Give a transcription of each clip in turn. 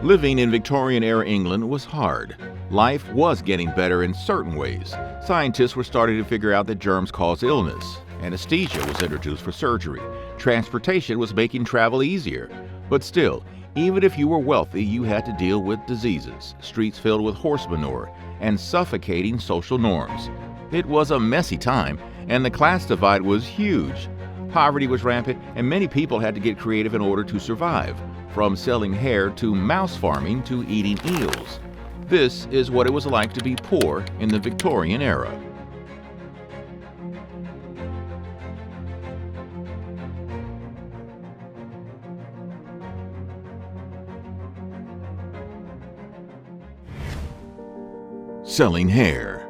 Living in Victorian-era England was hard. Life was getting better in certain ways. Scientists were starting to figure out that germs cause illness. Anesthesia was introduced for surgery. Transportation was making travel easier. But still, even if you were wealthy, you had to deal with diseases, streets filled with horse manure, and suffocating social norms. It was a messy time, and the class divide was huge. Poverty was rampant, and many people had to get creative in order to survive, from selling hair to mouse farming to eating eels. This is what it was like to be poor in the Victorian era. Selling hair.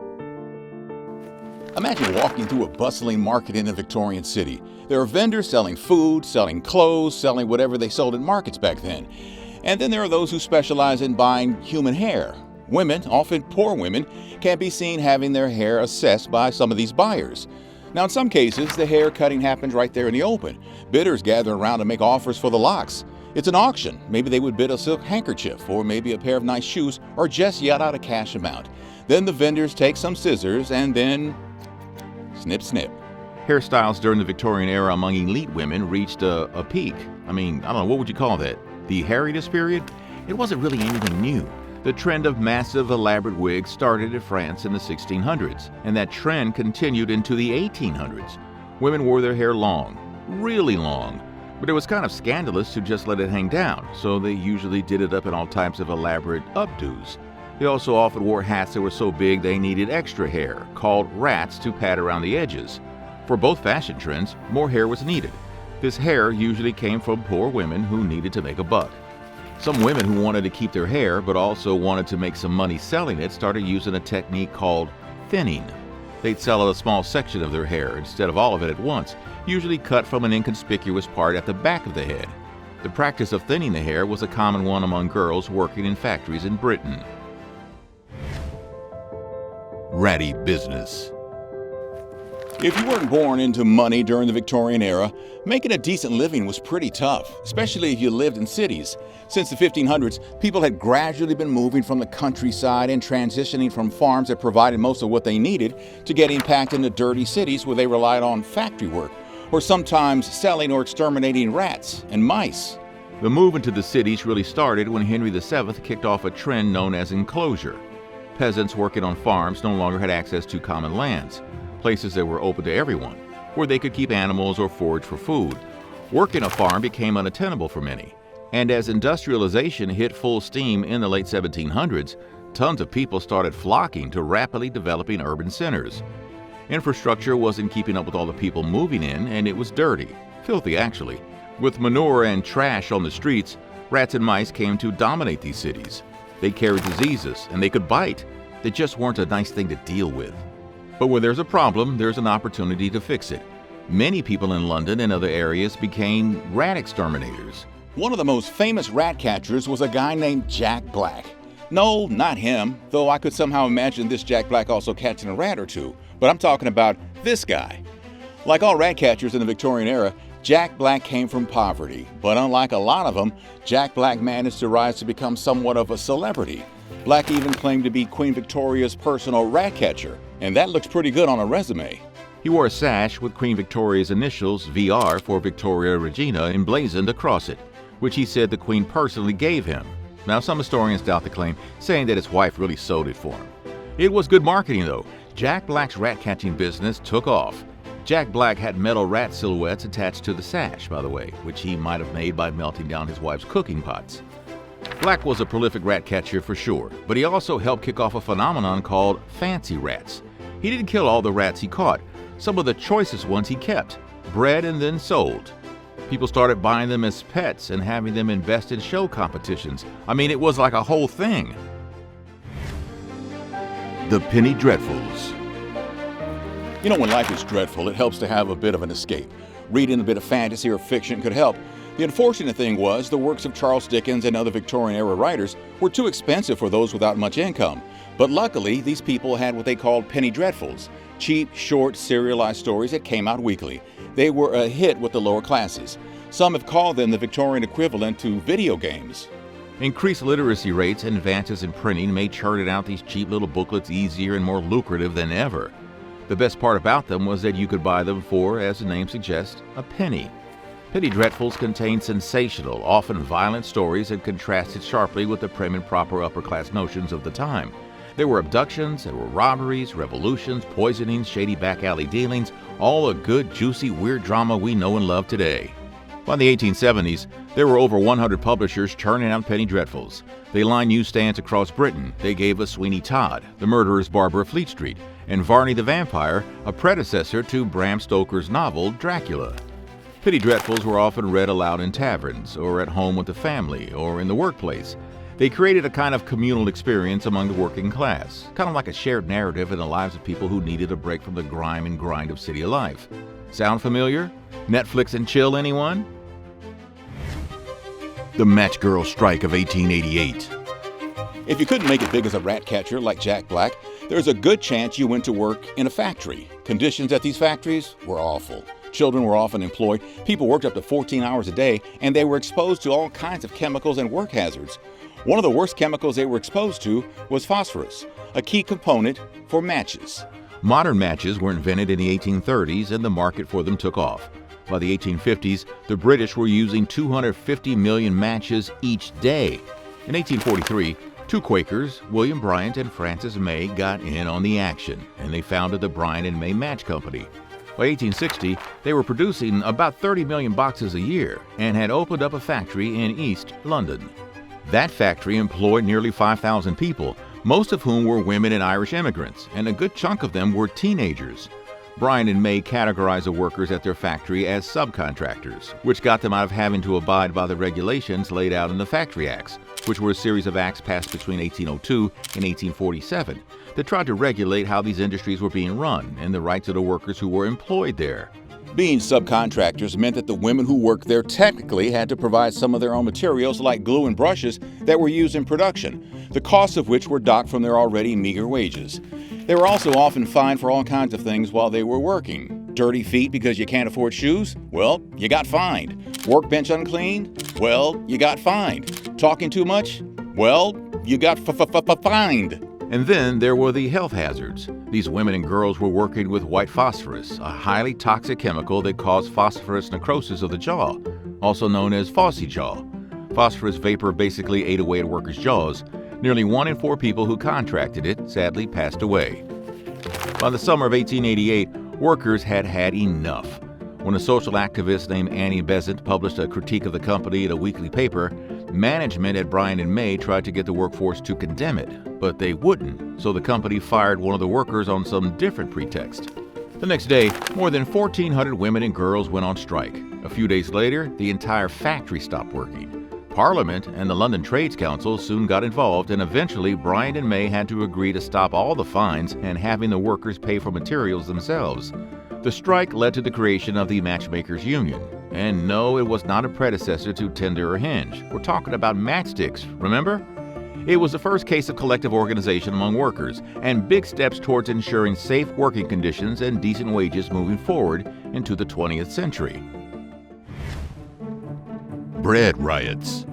Imagine walking through a bustling market in a Victorian city. There are vendors selling food, selling clothes, selling whatever they sold in markets back then. And then there are those who specialize in buying human hair. Women, often poor women, can be seen having their hair assessed by some of these buyers. Now, in some cases, the hair cutting happens right there in the open. Bidders gather around to make offers for the locks. It's an auction. Maybe they would bid a silk handkerchief, or maybe a pair of nice shoes, or just yet out a cash amount. Then the vendors take some scissors and then snip, snip. Hairstyles during the Victorian era among elite women reached a peak. I don't know, what would you call that? The hairiness period? It wasn't really anything new. The trend of massive, elaborate wigs started in France in the 1600s, and that trend continued into the 1800s. Women wore their hair long, really long, but it was kind of scandalous to just let it hang down, so they usually did it up in all types of elaborate updos. They also often wore hats that were so big they needed extra hair, called rats, to pad around the edges. For both fashion trends, more hair was needed. This hair usually came from poor women who needed to make a buck. Some women who wanted to keep their hair but also wanted to make some money selling it started using a technique called thinning. They'd sell a small section of their hair instead of all of it at once, usually cut from an inconspicuous part at the back of the head. The practice of thinning the hair was a common one among girls working in factories in Britain. Ratty Business. If you weren't born into money during the Victorian era, making a decent living was pretty tough, especially if you lived in cities. Since the 1500s, people had gradually been moving from the countryside and transitioning from farms that provided most of what they needed to getting packed into dirty cities where they relied on factory work, or sometimes selling or exterminating rats and mice. The move into the cities really started when Henry VII kicked off a trend known as enclosure. Peasants working on farms no longer had access to common lands, places that were open to everyone, where they could keep animals or forage for food. Working a farm became unattainable for many, and as industrialization hit full steam in the late 1700s, tons of people started flocking to rapidly developing urban centers. Infrastructure wasn't keeping up with all the people moving in, and it was dirty, filthy actually. With manure and trash on the streets, rats and mice came to dominate these cities. They carried diseases, and they could bite. They just weren't a nice thing to deal with. But where there's a problem, there's an opportunity to fix it. Many people in London and other areas became rat exterminators. One of the most famous rat catchers was a guy named Jack Black. No, not him, though I could somehow imagine this Jack Black also catching a rat or two. But I'm talking about this guy. Like all rat catchers in the Victorian era, Jack Black came from poverty, but unlike a lot of them, Jack Black managed to rise to become somewhat of a celebrity. Black even claimed to be Queen Victoria's personal rat catcher, and that looks pretty good on a resume. He wore a sash with Queen Victoria's initials VR for Victoria Regina emblazoned across it, which he said the Queen personally gave him. Now, some historians doubt the claim, saying that his wife really sewed it for him. It was good marketing, though. Jack Black's rat-catching business took off. Jack Black had metal rat silhouettes attached to the sash, by the way, which he might have made by melting down his wife's cooking pots. Black was a prolific rat catcher for sure, but he also helped kick off a phenomenon called fancy rats. He didn't kill all the rats he caught. Some of the choicest ones he kept, bred and then sold. People started buying them as pets and having them invest in show competitions. It was like a whole thing. The Penny Dreadfuls. You know, when life is dreadful, it helps to have a bit of an escape. Reading a bit of fantasy or fiction could help. The unfortunate thing was the works of Charles Dickens and other Victorian-era writers were too expensive for those without much income. But luckily, these people had what they called penny dreadfuls, cheap, short, serialized stories that came out weekly. They were a hit with the lower classes. Some have called them the Victorian equivalent to video games. Increased literacy rates and advances in printing made churning out these cheap little booklets easier and more lucrative than ever. The best part about them was that you could buy them for, as the name suggests, a penny. Penny dreadfuls contained sensational, often violent stories that contrasted sharply with the prim and proper upper-class notions of the time. There were abductions, there were robberies, revolutions, poisonings, shady back alley dealings, all the good, juicy, weird drama we know and love today. By the 1870s, there were over 100 publishers churning out penny dreadfuls. They lined newsstands across Britain. They gave us Sweeney Todd, the murderer's barber of Fleet Street, and Varney the Vampire, a predecessor to Bram Stoker's novel Dracula. Penny dreadfuls were often read aloud in taverns, or at home with the family, or in the workplace. They created a kind of communal experience among the working class, kind of like a shared narrative in the lives of people who needed a break from the grime and grind of city life. Sound familiar? Netflix and chill, anyone? The Match Girl Strike of 1888. If you couldn't make it big as a rat catcher like Jack Black, there's a good chance you went to work in a factory. Conditions at these factories were awful. Children were often employed, people worked up to 14 hours a day, and they were exposed to all kinds of chemicals and work hazards. One of the worst chemicals they were exposed to was phosphorus, a key component for matches. Modern matches were invented in the 1830s and the market for them took off. By the 1850s, the British were using 250 million matches each day. In 1843, two Quakers, William Bryant and Frances May, got in on the action, and they founded the Bryant and May Match Company. By 1860, they were producing about 30 million boxes a year and had opened up a factory in East London. That factory employed nearly 5,000 people, most of whom were women and Irish immigrants, and a good chunk of them were teenagers. Bryant and May categorized the workers at their factory as subcontractors, which got them out of having to abide by the regulations laid out in the Factory Acts, which were a series of acts passed between 1802 and 1847 that tried to regulate how these industries were being run and the rights of the workers who were employed there. Being subcontractors meant that the women who worked there technically had to provide some of their own materials like glue and brushes that were used in production, the costs of which were docked from their already meager wages. They were also often fined for all kinds of things while they were working. Dirty feet because you can't afford shoes? Well, you got fined. Workbench unclean? Well, you got fined. Talking too much? Well, you got fined. And then there were the health hazards. These women and girls were working with white phosphorus, a highly toxic chemical that caused phosphorus necrosis of the jaw, also known as phossy jaw. Phosphorus vapor basically ate away at workers' jaws. Nearly 1 in 4 people who contracted it sadly passed away. By the summer of 1888, workers had had enough. When a social activist named Annie Besant published a critique of the company in a weekly paper, management at Bryant and May tried to get the workforce to condemn it, but they wouldn't, so the company fired one of the workers on some different pretext. The next day, more than 1,400 women and girls went on strike. A few days later, the entire factory stopped working. Parliament and the London Trades Council soon got involved, and eventually Bryant and May had to agree to stop all the fines and having the workers pay for materials themselves. The strike led to the creation of the Matchmakers Union. And no, it was not a predecessor to Tinder or Hinge. We're talking about matchsticks, remember? It was the first case of collective organization among workers, and big steps towards ensuring safe working conditions and decent wages moving forward into the 20th century. Bread riots.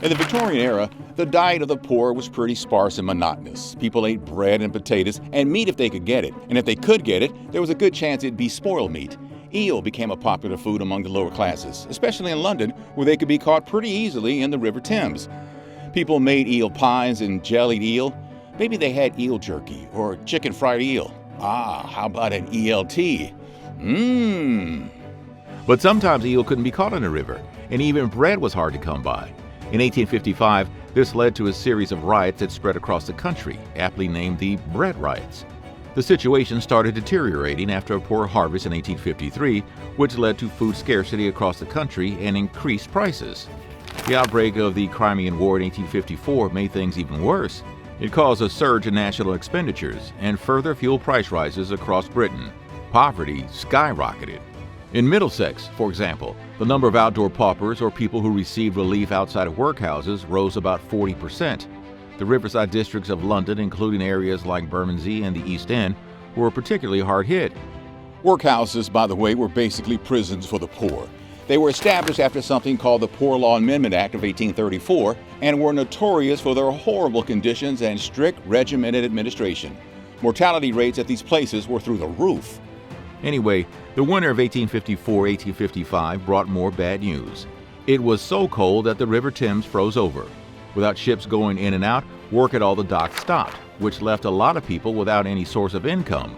In the Victorian era, the diet of the poor was pretty sparse and monotonous. People ate bread and potatoes and meat if they could get it, and if they could get it, there was a good chance it'd be spoiled meat. Eel became a popular food among the lower classes, especially in London, where they could be caught pretty easily in the River Thames. People made eel pies and jellied eel. Maybe they had eel jerky or chicken fried eel. How about an ELT? But sometimes eel couldn't be caught in a river, and even bread was hard to come by. In 1855, this led to a series of riots that spread across the country, aptly named the Bread Riots. The situation started deteriorating after a poor harvest in 1853, which led to food scarcity across the country and increased prices. The outbreak of the Crimean War in 1854 made things even worse. It caused a surge in national expenditures and further fueled price rises across Britain. Poverty skyrocketed. In Middlesex, for example, the number of outdoor paupers or people who received relief outside of workhouses rose about 40%. The riverside districts of London, including areas like Bermondsey and the East End, were particularly hard hit. Workhouses, by the way, were basically prisons for the poor. They were established after something called the Poor Law Amendment Act of 1834 and were notorious for their horrible conditions and strict regimented administration. Mortality rates at these places were through the roof. Anyway, the winter of 1854-1855 brought more bad news. It was so cold that the River Thames froze over. Without ships going in and out, work at all the docks stopped, which left a lot of people without any source of income.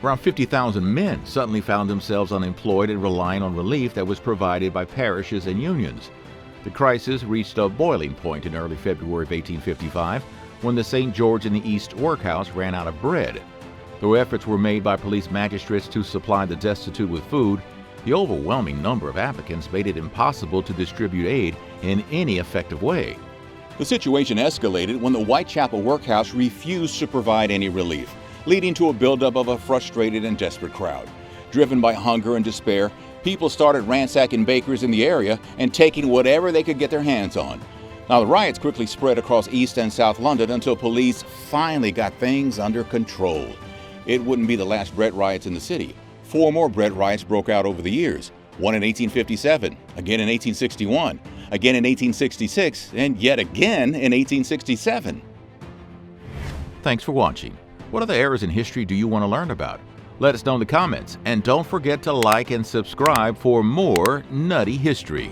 Around 50,000 men suddenly found themselves unemployed and relying on relief that was provided by parishes and unions. The crisis reached a boiling point in early February of 1855 when the St. George in the East workhouse ran out of bread. Though efforts were made by police magistrates to supply the destitute with food, the overwhelming number of applicants made it impossible to distribute aid in any effective way. The situation escalated when the Whitechapel workhouse refused to provide any relief, leading to a buildup of a frustrated and desperate crowd. Driven by hunger and despair, people started ransacking bakeries in the area and taking whatever they could get their hands on. Now, the riots quickly spread across East and South London until police finally got things under control. It wouldn't be the last bread riots in the city. 4 more bread riots broke out over the years, one in 1857, again in 1861, again in 1866, and yet again in 1867. Thanks for watching. What other eras in history do you want to learn about? Let us know in the comments, and don't forget to like and subscribe for more nutty history.